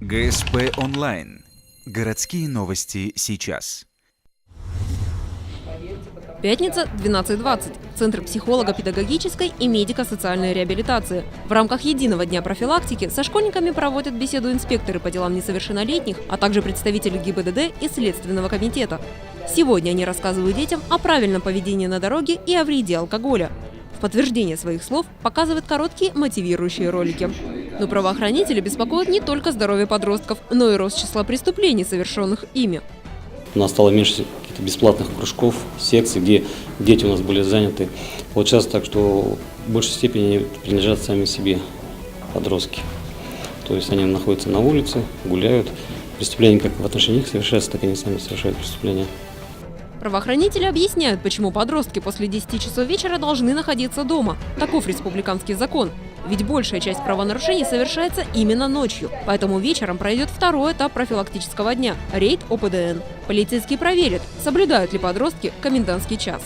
ГСП онлайн. Городские новости сейчас. Пятница, 12:20. Центр психолого-педагогической и медико-социальной реабилитации. В рамках единого дня профилактики со школьниками проводят беседу инспекторы по делам несовершеннолетних, а также представители ГИБДД и Следственного комитета. Сегодня они рассказывают детям о правильном поведении на дороге и о вреде алкоголя. В подтверждение своих слов показывают короткие мотивирующие ролики. Но правоохранители беспокоят не только здоровье подростков, но и рост числа преступлений, совершенных ими. У нас стало меньше каких-то бесплатных кружков, секций, где дети у нас были заняты. Получается так, что в большей степени принадлежат сами себе подростки. То есть они находятся на улице, гуляют. Преступления как в отношении них совершаются, так и они сами совершают преступления. Правоохранители объясняют, почему подростки после 10 часов вечера должны находиться дома. Таков республиканский закон. Ведь большая часть правонарушений совершается именно ночью. Поэтому вечером пройдет второй этап профилактического дня – рейд ОПДН. Полицейские проверят, соблюдают ли подростки комендантский час.